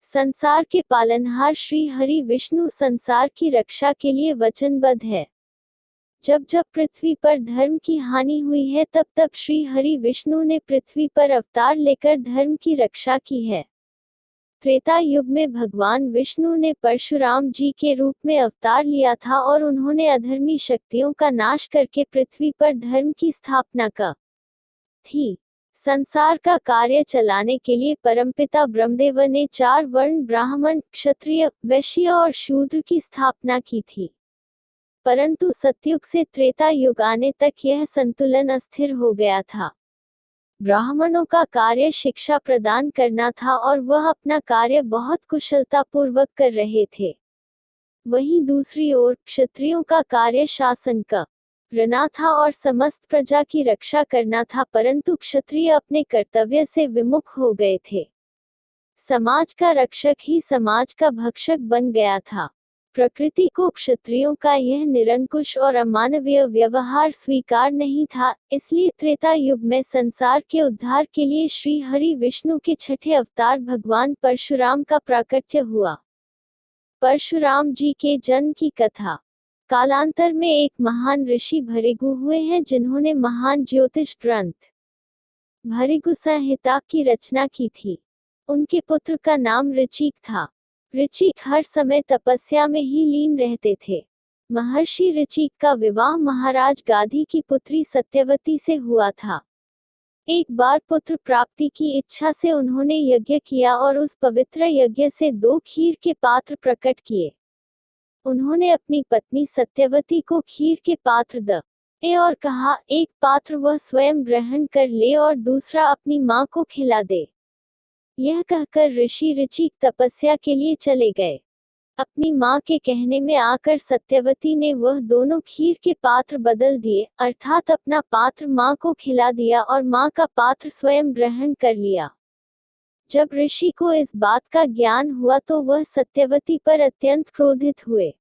संसार के पालनहार श्री हरि विष्णु संसार की रक्षा के लिए वचनबद्ध है। जब जब पृथ्वी पर धर्म की हानि हुई है तब तब श्री हरि विष्णु ने पृथ्वी पर अवतार लेकर धर्म की रक्षा की है। त्रेता युग में भगवान विष्णु ने परशुराम जी के रूप में अवतार लिया था और उन्होंने अधर्मी शक्तियों का नाश करके पृथ्वी पर धर्म की स्थापना की थी। संसार का कार्य चलाने के लिए परमपिता ब्रह्मदेव ने 4 वर्ण ब्राह्मण, क्षत्रिय, वैश्य और शूद्र की स्थापना की थी। परंतु सतयुग से त्रेता युग आने तक यह संतुलन अस्थिर हो गया था। ब्राह्मणों का कार्य शिक्षा प्रदान करना था और वह अपना कार्य बहुत कुशलतापूर्वक कर रहे थे। वहीं दूसरी ओर क्षत्रियों का कार्य शासन करना था और समस्त प्रजा की रक्षा करना था, परंतु क्षत्रिय अपने कर्तव्य से विमुख हो गए थे। समाज का रक्षक ही समाज का भक्षक बन गया था। प्रकृति को क्षत्रियों का यह निरंकुश और अमानवीय व्यवहार स्वीकार नहीं था, इसलिए त्रेता युग में संसार के उद्धार के लिए श्री हरि विष्णु के छठे अवतार भगवान परशुराम का प्राकट्य हुआ। परशुराम जी के जन्म की कथा। कालांतर में एक महान ऋषि भृगु हुए हैं जिन्होंने महान ज्योतिष ग्रंथ भृगु संहिता की रचना की थी। उनके पुत्र का नाम ऋचिक था। ऋचिक हर समय तपस्या में ही लीन रहते थे। महर्षि ऋचिक का विवाह महाराज गाधी की पुत्री सत्यवती से हुआ था। एक बार पुत्र प्राप्ति की इच्छा से उन्होंने यज्ञ किया और उस पवित्र यज्ञ से 2 खीर के पात्र प्रकट किए। उन्होंने अपनी पत्नी सत्यवती को खीर के पात्र दिए और कहा, एक पात्र वह स्वयं ग्रहण कर ले और दूसरा अपनी मां को खिला दे। यह कहकर ऋषि ऋचिक तपस्या के लिए चले गए। अपनी मां के कहने में आकर सत्यवती ने वह दोनों खीर के पात्र बदल दिए, अर्थात अपना पात्र मां को खिला दिया और मां का पात्र स्वयं ग्रहण कर लिया। जब ऋषि को इस बात का ज्ञान हुआ तो वह सत्यवती पर अत्यंत क्रोधित हुए।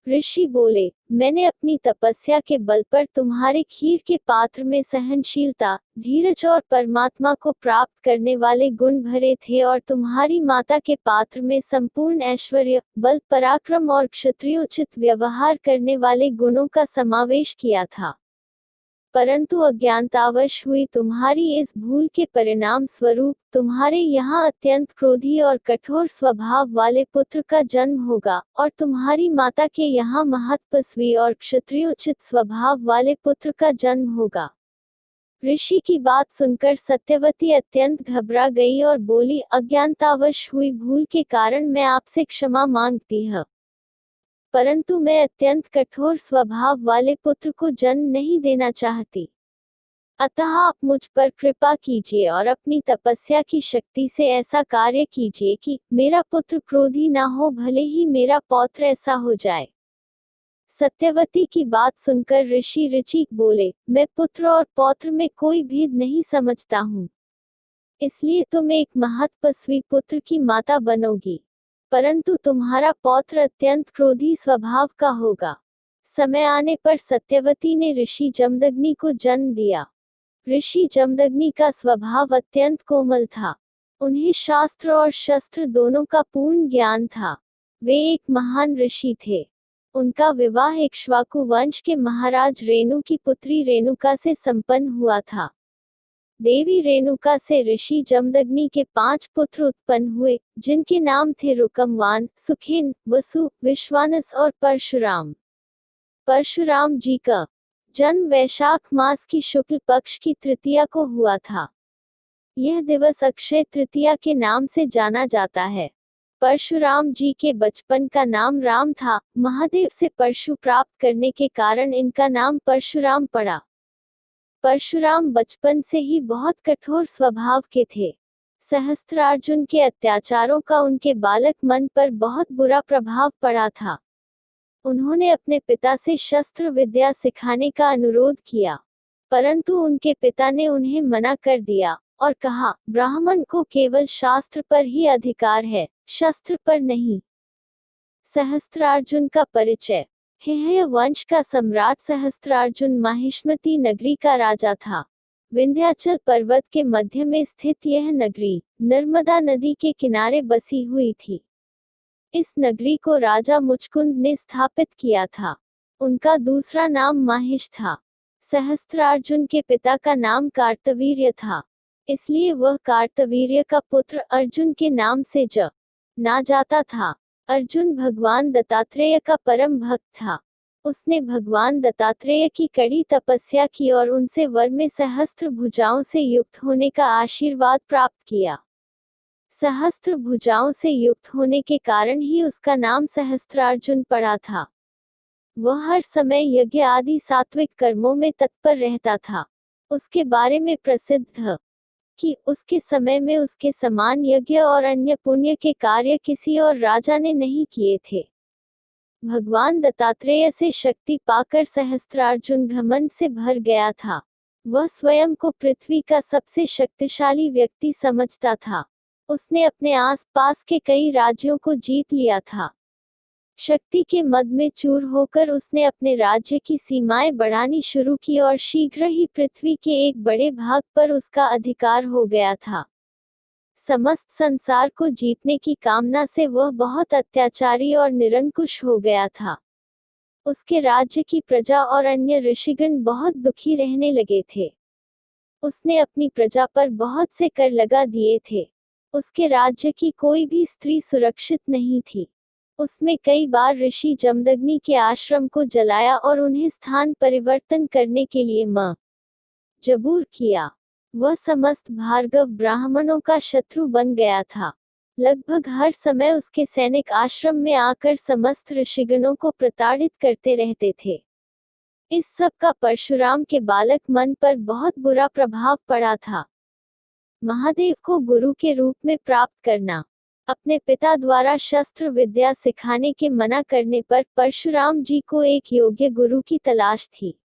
ऋषि बोले, मैंने अपनी तपस्या के बल पर तुम्हारे खीर के पात्र में सहनशीलता, धीरज और परमात्मा को प्राप्त करने वाले गुण भरे थे और तुम्हारी माता के पात्र में संपूर्ण ऐश्वर्य, बल, पराक्रम और क्षत्रियोचित व्यवहार करने वाले गुणों का समावेश किया था। परंतु अज्ञानतावश हुई तुम्हारी इस भूल के परिणाम स्वरूप तुम्हारे यहाँ अत्यंत क्रोधी और कठोर स्वभाव वाले पुत्र का जन्म होगा और तुम्हारी माता के यहाँ महत्पस्वी और क्षत्रियोचित स्वभाव वाले पुत्र का जन्म होगा। ऋषि की बात सुनकर सत्यवती अत्यंत घबरा गई और बोली, अज्ञानतावश हुई भूल के कारण मैं आपसे क्षमा मांगती हूँ, परंतु मैं अत्यंत कठोर स्वभाव वाले पुत्र को जन्म नहीं देना चाहती। अतः आप मुझ पर कृपा कीजिए और अपनी तपस्या की शक्ति से ऐसा कार्य कीजिए कि मेरा पुत्र क्रोधी ना हो, भले ही मेरा पौत्र ऐसा हो जाए। सत्यवती की बात सुनकर ऋषि ऋचिक बोले, मैं पुत्र और पौत्र में कोई भेद नहीं समझता हूँ, इसलिए तुम एक महत्पस्वी पुत्र की माता बनोगी, परंतु तुम्हारा पौत्र अत्यंत क्रोधी स्वभाव का होगा। समय आने पर सत्यवती ने ऋषि जमदग्नि को जन्म दिया। ऋषि जमदग्नि का स्वभाव अत्यंत कोमल था। उन्हें शास्त्र और शस्त्र दोनों का पूर्ण ज्ञान था। वे एक महान ऋषि थे। उनका विवाह इक्ष्वाकु वंश के महाराज रेणु की पुत्री रेणुका से संपन्न हुआ था। देवी रेणुका से ऋषि जमदग्नि के 5 पुत्र उत्पन्न हुए, जिनके नाम थे रुकमवान, सुखेन, वसु, विश्वानस और परशुराम। परशुराम जी का जन्म वैशाख मास की शुक्ल पक्ष की तृतीया को हुआ था। यह दिवस अक्षय तृतीया के नाम से जाना जाता है। परशुराम जी के बचपन का नाम राम था। महादेव से परशु प्राप्त करने के कारण इनका नाम परशुराम पड़ा। परशुराम बचपन से ही बहुत कठोर स्वभाव के थे। सहस्त्रार्जुन के अत्याचारों का उनके बालक मन पर बहुत बुरा प्रभाव पड़ा था। उन्होंने अपने पिता से शस्त्र विद्या सिखाने का अनुरोध किया, परंतु उनके पिता ने उन्हें मना कर दिया और कहा, ब्राह्मण को केवल शास्त्र पर ही अधिकार है, शस्त्र पर नहीं। सहस्त्रार्जुन का परिचय। हेहय वंश का सम्राट सहस्त्रार्जुन माहिष्मती नगरी का राजा था। विंध्याचल पर्वत के मध्य में स्थित यह नगरी नर्मदा नदी के किनारे बसी हुई थी। इस नगरी को राजा मुचकुंद ने स्थापित किया था। उनका दूसरा नाम माहिष था। सहस्त्रार्जुन के पिता का नाम कार्तवीर्य था, इसलिए वह कार्तवीर्य का पुत्र अर्जुन के नाम से ना जाता था। अर्जुन भगवान दत्तात्रेय का परम भक्त था। उसने भगवान दत्तात्रेय की कड़ी तपस्या की और उनसे वर में सहस्त्र भुजाओं से युक्त होने का आशीर्वाद प्राप्त किया। सहस्त्र भुजाओं से युक्त होने के कारण ही उसका नाम सहस्त्रार्जुन पड़ा था। वह हर समय यज्ञ आदि सात्विक कर्मों में तत्पर रहता था। उसके बारे में प्रसिद्ध है कि उसके समय में उसके समान यज्ञ और अन्य पुण्य के कार्य किसी और राजा ने नहीं किए थे। भगवान दत्तात्रेय से शक्ति पाकर सहस्त्रार्जुन घमंड से भर गया था। वह स्वयं को पृथ्वी का सबसे शक्तिशाली व्यक्ति समझता था। उसने अपने आस-पास के कई राज्यों को जीत लिया था। शक्ति के मद में चूर होकर उसने अपने राज्य की सीमाएं बढ़ानी शुरू की और शीघ्र ही पृथ्वी के एक बड़े भाग पर उसका अधिकार हो गया था। समस्त संसार को जीतने की कामना से वह बहुत अत्याचारी और निरंकुश हो गया था। उसके राज्य की प्रजा और अन्य ऋषिगण बहुत दुखी रहने लगे थे। उसने अपनी प्रजा पर बहुत से कर लगा दिए थे। उसके राज्य की कोई भी स्त्री सुरक्षित नहीं थी। उसमें कई बार ऋषि जमदग्नि के आश्रम को जलाया और उन्हें स्थान परिवर्तन करने के लिए मजबूर किया। वह समस्त भार्गव ब्राह्मणों का शत्रु बन गया था। लगभग हर समय उसके सैनिक आश्रम में आकर समस्त ऋषिगणों को प्रताड़ित करते रहते थे। इस सब का परशुराम के बालक मन पर बहुत बुरा प्रभाव पड़ा था। महादेव को गुरु के रूप में प्राप्त करना। अपने पिता द्वारा शस्त्र विद्या सिखाने के मना करने पर परशुराम जी को एक योग्य गुरु की तलाश थी।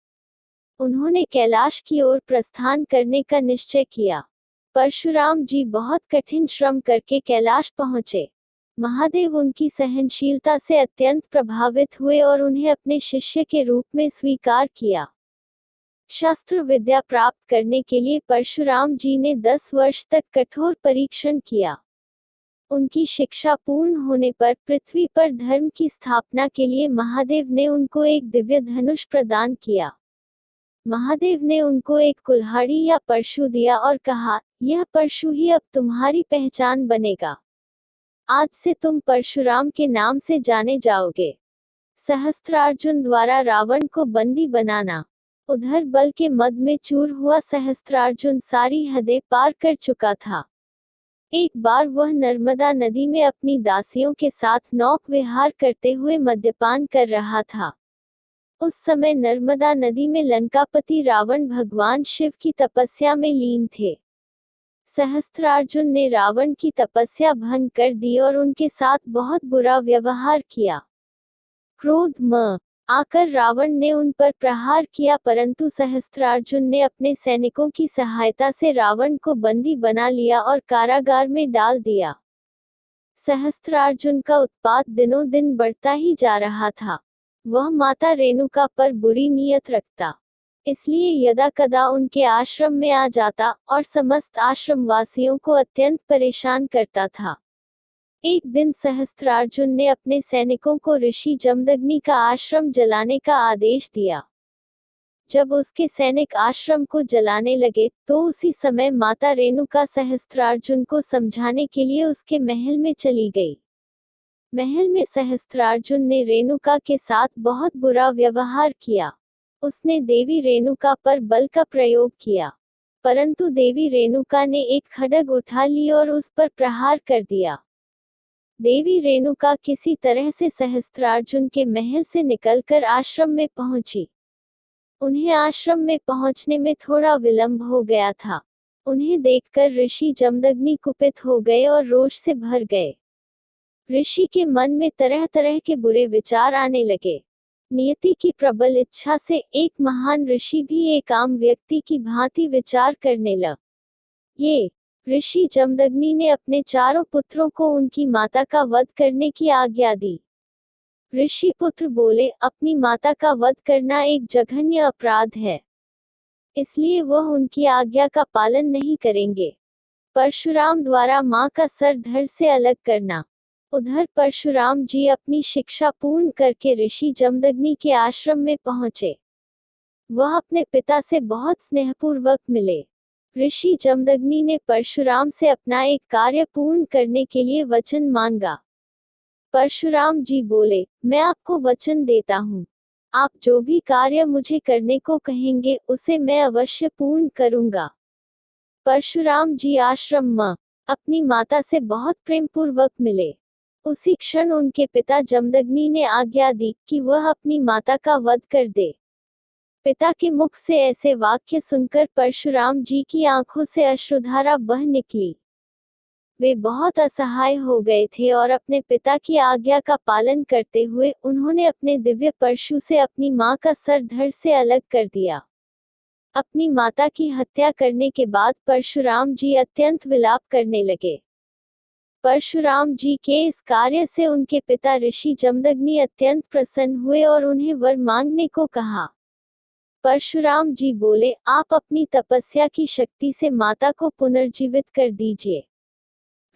उन्होंने कैलाश की ओर प्रस्थान करने का निश्चय किया। परशुराम जी बहुत कठिन श्रम करके कैलाश पहुंचे। महादेव उनकी सहनशीलता से अत्यंत प्रभावित हुए और उन्हें अपने शिष्य के रूप में स्वीकार किया। शस्त्र विद्या प्राप्त करने के लिए परशुराम जी ने 10 वर्ष तक कठोर परीक्षण किया। उनकी शिक्षा पूर्ण होने पर पृथ्वी पर धर्म की स्थापना के लिए महादेव ने उनको एक दिव्य धनुष प्रदान किया। महादेव ने उनको एक कुल्हाड़ी या परशु दिया और कहा, यह परशु ही अब तुम्हारी पहचान बनेगा। आज से तुम परशुराम के नाम से जाने जाओगे। सहस्त्रार्जुन द्वारा रावण को बंदी बनाना। उधर बल के मद में चूर हुआ सहस्त्रार्जुन सारी हदें पार कर चुका था। एक बार वह नर्मदा नदी में अपनी दासियों के साथ नौक विहार करते हुए मद्यपान कर रहा था। उस समय नर्मदा नदी में लंकापति रावण भगवान शिव की तपस्या में लीन थे। सहस्त्रार्जुन ने रावण की तपस्या भंग कर दी और उनके साथ बहुत बुरा व्यवहार किया। क्रोध में आकर रावण ने उन पर प्रहार किया, परंतु सहस्त्रार्जुन ने अपने सैनिकों की सहायता से रावण को बंदी बना लिया और कारागार में डाल दिया। सहस्त्रार्जुन का उत्पात दिनों दिन बढ़ता ही जा रहा था। वह माता रेणुका पर बुरी नीयत रखता, इसलिए यदा कदा उनके आश्रम में आ जाता और समस्त आश्रमवासियों को अत्यंत परेशान करता था। एक दिन सहस्त्रार्जुन ने अपने सैनिकों को ऋषि जमदग्नि का आश्रम जलाने का आदेश दिया। जब उसके सैनिक आश्रम को जलाने लगे तो उसी समय माता रेणुका सहस्त्रार्जुन को समझाने के लिए उसके महल में चली गई। महल में सहस्त्रार्जुन ने रेणुका के साथ बहुत बुरा व्यवहार किया। उसने देवी रेणुका पर बल का प्रयोग किया, परंतु देवी रेणुका ने एक खड्ग उठा ली और उस पर प्रहार कर दिया। देवी रेणुका किसी तरह से सहस्त्रार्जुन के महल से निकलकर आश्रम में पहुंची। उन्हें आश्रम में पहुंचने में थोड़ा विलंब हो गया था। उन्हें देखकर ऋषि जमदग्नि कुपित हो गए और रोष से भर गए। ऋषि के मन में तरह तरह के बुरे विचार आने लगे। नियति की प्रबल इच्छा से एक महान ऋषि भी एक आम व्यक्ति की भांति विचार करने लगे। ऋषि जमदग्नि ने अपने चारों पुत्रों को उनकी माता का वध करने की आज्ञा दी। ऋषि पुत्र बोले, अपनी माता का वध करना एक जघन्य अपराध है। इसलिए वह उनकी आज्ञा का पालन नहीं करेंगे। परशुराम द्वारा मां का सर धड़ से अलग करना। उधर परशुराम जी अपनी शिक्षा पूर्ण करके ऋषि जमदग्नि के आश्रम में पहुंचे। वह अपने पिता से बहुत स्नेहपूर्वक मिले। ऋषि जमदग्नि ने परशुराम से अपना एक कार्य पूर्ण करने के लिए वचन मांगा। परशुराम जी बोले, मैं आपको वचन देता हूँ, आप जो भी कार्य मुझे करने को कहेंगे उसे मैं अवश्य पूर्ण करूंगा। परशुराम जी आश्रम में अपनी माता से बहुत प्रेम पूर्वक मिले। उसी क्षण उनके पिता जमदग्नि ने आज्ञा दी कि वह अपनी माता का वध कर दे। पिता के मुख से ऐसे वाक्य सुनकर परशुराम जी की आंखों से अश्रुधारा बह निकली। वे बहुत असहाय हो गए थे और अपने पिता की आज्ञा का पालन करते हुए उन्होंने अपने दिव्य परशु से अपनी मां का सर धड़ से अलग कर दिया। अपनी माता की हत्या करने के बाद परशुराम जी अत्यंत विलाप करने लगे। परशुराम जी के इस कार्य से उनके पिता ऋषि जमदग्नि अत्यंत प्रसन्न हुए और उन्हें वर मांगने को कहा। परशुराम जी बोले, आप अपनी तपस्या की शक्ति से माता को पुनर्जीवित कर दीजिए।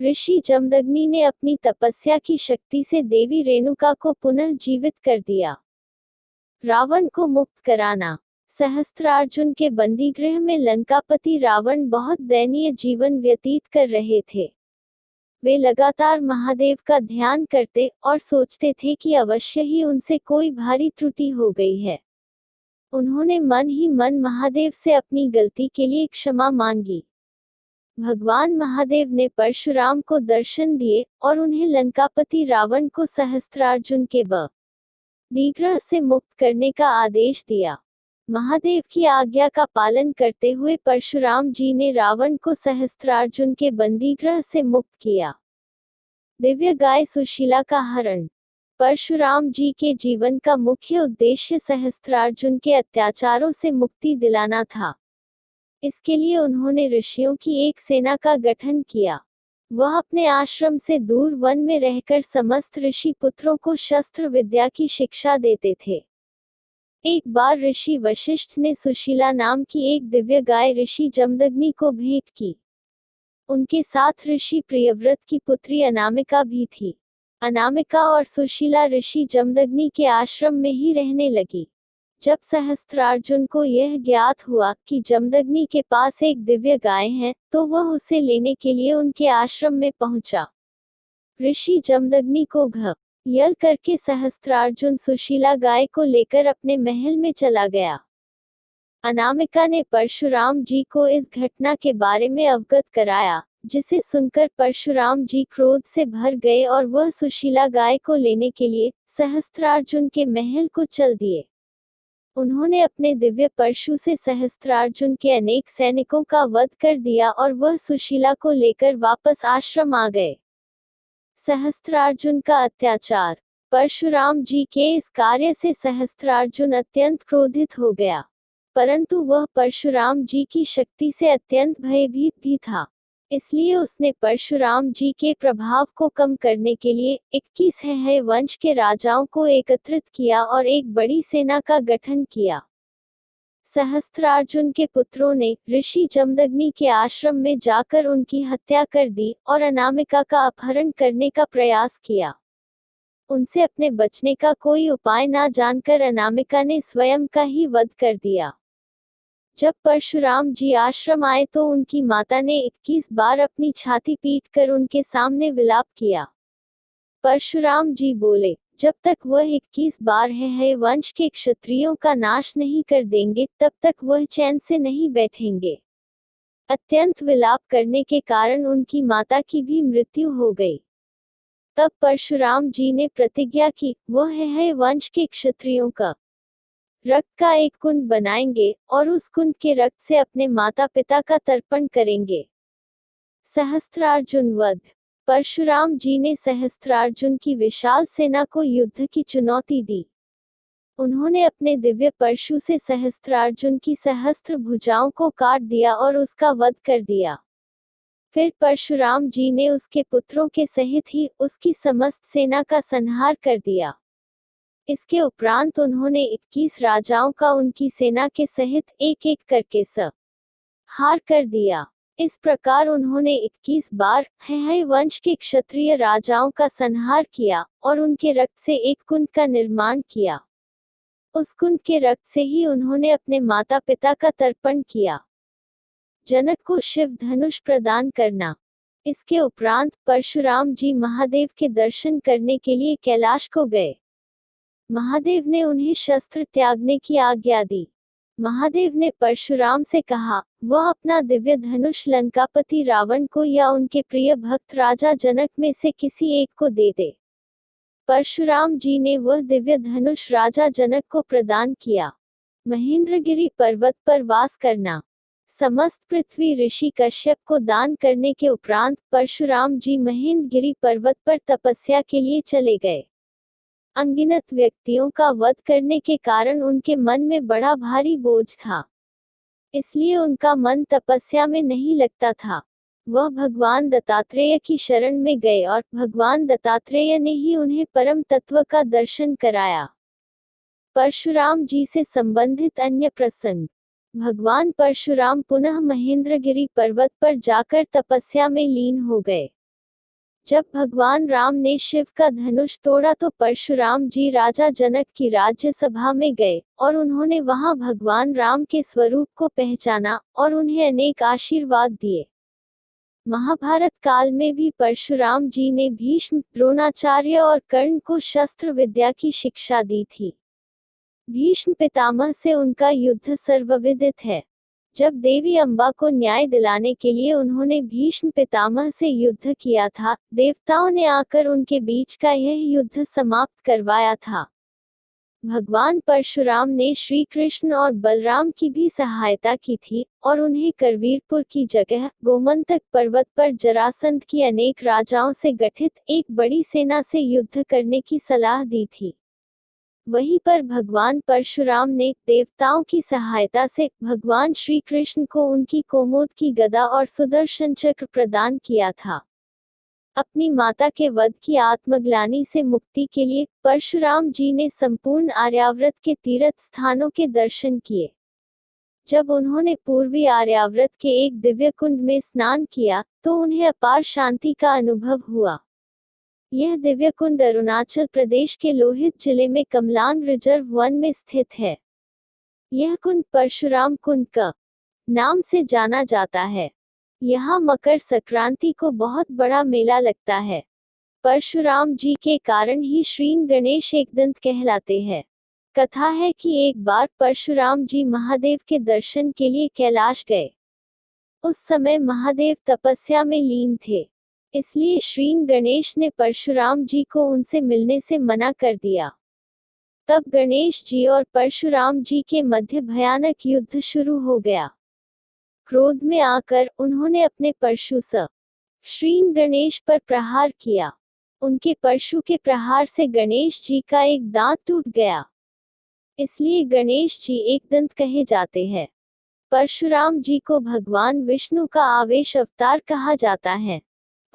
ऋषि जमदग्नि ने अपनी तपस्या की शक्ति से देवी रेणुका को पुनः जीवित कर दिया। रावण को मुक्त कराना। सहस्त्रार्जुन के बंदीगृह में लंकापति रावण बहुत दयनीय जीवन व्यतीत कर रहे थे। वे लगातार महादेव का ध्यान करते और सोचते थे कि अवश्य ही उनसे कोई भारी त्रुटि हो गई है। उन्होंने मन ही मन महादेव से अपनी गलती के लिए क्षमा मांगी। भगवान महादेव ने परशुराम को दर्शन दिए और उन्हें लंकापति रावण को सहस्त्रार्जुन के बंदीगृह से मुक्त करने का आदेश दिया। महादेव की आज्ञा का पालन करते हुए परशुराम जी ने रावण को सहस्त्रार्जुन के बंदीगृह से मुक्त किया। दिव्य गाय सुशीला का हरण। परशुराम जी के जीवन का मुख्य उद्देश्य सहस्त्रार्जुन के अत्याचारों से मुक्ति दिलाना था। इसके लिए उन्होंने ऋषियों की एक सेना का गठन किया। वह अपने आश्रम से दूर वन में रहकर समस्त ऋषि पुत्रों को शस्त्र विद्या की शिक्षा देते थे। एक बार ऋषि वशिष्ठ ने सुशीला नाम की एक दिव्य गाय ऋषि जमदग्नि को भेंट की। उनके साथ ऋषि प्रियव्रत की पुत्री अनामिका भी थी। अनामिका और सुशीला ऋषि जमदग्नि के आश्रम में ही रहने लगी। जब सहस्त्रार्जुन को यह ज्ञात हुआ कि जमदग्नि के पास एक दिव्य गाय है, तो वह उसे लेने के लिए उनके आश्रम में पहुंचा। ऋषि जमदग्नि को घायल करके सहस्त्रार्जुन सुशीला गाय को लेकर अपने महल में चला गया। अनामिका ने परशुराम जी को इस घटना के बारे में अवगत कराया, जिसे सुनकर परशुराम जी क्रोध से भर गए और वह सुशीला गाय को लेने के लिए सहस्त्रार्जुन के महल को चल दिए। उन्होंने अपने दिव्य परशु से सहस्त्रार्जुन के अनेक सैनिकों का वध कर दिया और वह सुशीला को लेकर वापस आश्रम आ गए। सहस्त्रार्जुन का अत्याचार। परशुराम जी के इस कार्य से सहस्त्रार्जुन अत्यंत क्रोधित हो गया, परंतु वह परशुराम जी की शक्ति से अत्यंत भयभीत भी था। इसलिए उसने परशुराम जी के प्रभाव को कम करने के लिए 21 है वंश के राजाओं को एकत्रित किया और एक बड़ी सेना का गठन किया। सहस्त्रार्जुन के पुत्रों ने ऋषि जमदग्नि के आश्रम में जाकर उनकी हत्या कर दी और अनामिका का अपहरण करने का प्रयास किया। उनसे अपने बचने का कोई उपाय न जानकर अनामिका ने स्वयं का ही वध कर दिया। जब परशुराम जी आश्रम आए तो उनकी माता ने 21 बार अपनी छाती पीटकर उनके सामने विलाप किया। परशुराम जी बोले, जब तक वह 21 बार है वंश के क्षत्रियों का नाश नहीं कर देंगे, तब तक वह चैन से नहीं बैठेंगे। अत्यंत विलाप करने के कारण उनकी माता की भी मृत्यु हो गई। तब परशुराम जी ने प्रतिज्ञा की, वह है वंश के क्षत्रियों का रक्त का एक कुंड बनाएंगे और उस कुंड के रक्त से अपने माता पिता का तर्पण करेंगे। सहस्त्रार्जुन वध। परशुराम जी ने सहस्त्रार्जुन की विशाल सेना को युद्ध की चुनौती दी। उन्होंने अपने दिव्य परशु से सहस्त्रार्जुन की सहस्त्र भुजाओं को काट दिया और उसका वध कर दिया। फिर परशुराम जी ने उसके पुत्रों के सहित ही उसकी समस्त सेना का संहार कर दिया। इसके उपरांत उन्होंने 21 राजाओं का उनकी सेना के सहित एक एक करके संहार कर दिया। इस प्रकार उन्होंने 21 बार हैहय वंश के क्षत्रिय राजाओं का संहार किया और उनके रक्त से एक कुंड का निर्माण किया। उस कुंड के रक्त से ही उन्होंने अपने माता पिता का तर्पण किया। जनक को शिव धनुष प्रदान करना। इसके उपरांत परशुराम जी महादेव के दर्शन करने के लिए कैलाश को गए। महादेव ने उन्हें शस्त्र त्यागने की आज्ञा दी। महादेव ने परशुराम से कहा, वह अपना दिव्य धनुष लंकापति रावण को या उनके प्रिय भक्त राजा जनक में से किसी एक को दे दे। परशुराम जी ने वह दिव्य धनुष राजा जनक को प्रदान किया। महेंद्रगिरी पर्वत पर वास करना। समस्त पृथ्वी ऋषि कश्यप को दान करने के उपरांत परशुराम जी महेंद्रगिरी पर्वत पर तपस्या के लिए चले गए। अनगिनत व्यक्तियों का वध करने के कारण उनके मन में बड़ा भारी बोझ था, इसलिए उनका मन तपस्या में नहीं लगता था। वह भगवान दत्तात्रेय की शरण में गए और भगवान दत्तात्रेय ने ही उन्हें परम तत्व का दर्शन कराया। परशुराम जी से संबंधित अन्य प्रसंग। भगवान परशुराम पुनः महेंद्रगिरी पर्वत पर जाकर तपस्या में लीन हो गए। जब भगवान राम ने शिव का धनुष तोड़ा तो परशुराम जी राजा जनक की राज्यसभा में गए और उन्होंने वहां भगवान राम के स्वरूप को पहचाना और उन्हें अनेक आशीर्वाद दिए। महाभारत काल में भी परशुराम जी ने भीष्म, द्रोणाचार्य और कर्ण को शस्त्र विद्या की शिक्षा दी थी। भीष्म पितामह से उनका युद्ध सर्वविदित है। जब देवी अम्बा को न्याय दिलाने के लिए उन्होंने भीष्म पितामह से युद्ध किया था, देवताओं ने आकर उनके बीच का यह युद्ध समाप्त करवाया था। भगवान परशुराम ने श्री कृष्ण और बलराम की भी सहायता की थी और उन्हें करवीरपुर की जगह गोमंतक पर्वत पर जरासंध की अनेक राजाओं से गठित एक बड़ी सेना से युद्ध करने की सलाह दी थी। वहीं पर भगवान परशुराम ने देवताओं की सहायता से भगवान श्री कृष्ण को उनकी कोमोद की गदा और सुदर्शन चक्र प्रदान किया था। अपनी माता के वध की आत्मग्लानि से मुक्ति के लिए परशुराम जी ने संपूर्ण आर्यावर्त के तीर्थ स्थानों के दर्शन किए। जब उन्होंने पूर्वी आर्यावर्त के एक दिव्य कुंड में स्नान किया तो उन्हें अपार शांति का अनुभव हुआ। यह दिव्य कुंड अरुणाचल प्रदेश के लोहित जिले में कमलांग रिजर्व वन में स्थित है। यह कुंड परशुराम कुंड का नाम से जाना जाता है। यहाँ मकर संक्रांति को बहुत बड़ा मेला लगता है। परशुराम जी के कारण ही श्री गणेश एकदंत कहलाते हैं। कथा है कि एक बार परशुराम जी महादेव के दर्शन के लिए कैलाश गए। उस समय महादेव तपस्या में लीन थे, इसलिए श्री गणेश ने परशुराम जी को उनसे मिलने से मना कर दिया। तब गणेश जी और परशुराम जी के मध्य भयानक युद्ध शुरू हो गया। क्रोध में आकर उन्होंने अपने परशु से श्री गणेश पर प्रहार किया। उनके परशु के प्रहार से गणेश जी का एक दांत टूट गया, इसलिए गणेश जी एकदंत कहे जाते हैं। परशुराम जी को भगवान विष्णु का आवेश अवतार कहा जाता है।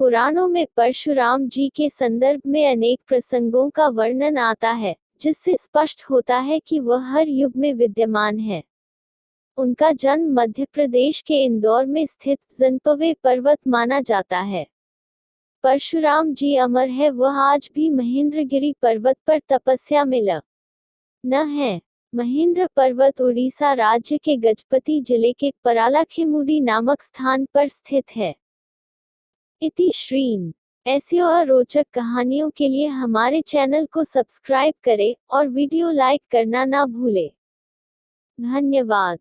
पुराणों में परशुराम जी के संदर्भ में अनेक प्रसंगों का वर्णन आता है, जिससे स्पष्ट होता है कि वह हर युग में विद्यमान है। उनका जन्म मध्य प्रदेश के इंदौर में स्थित जंपवे पर्वत माना जाता है। परशुराम जी अमर है, वह आज भी महेंद्रगिरी पर्वत पर तपस्या में न है। महेंद्र पर्वत उड़ीसा राज्य के गजपति जिले के परालाखेमुडी नामक स्थान पर स्थित है। इति श्रीन। ऐसी और रोचक कहानियों के लिए हमारे चैनल को सब्सक्राइब करें और वीडियो लाइक करना ना भूलें। धन्यवाद।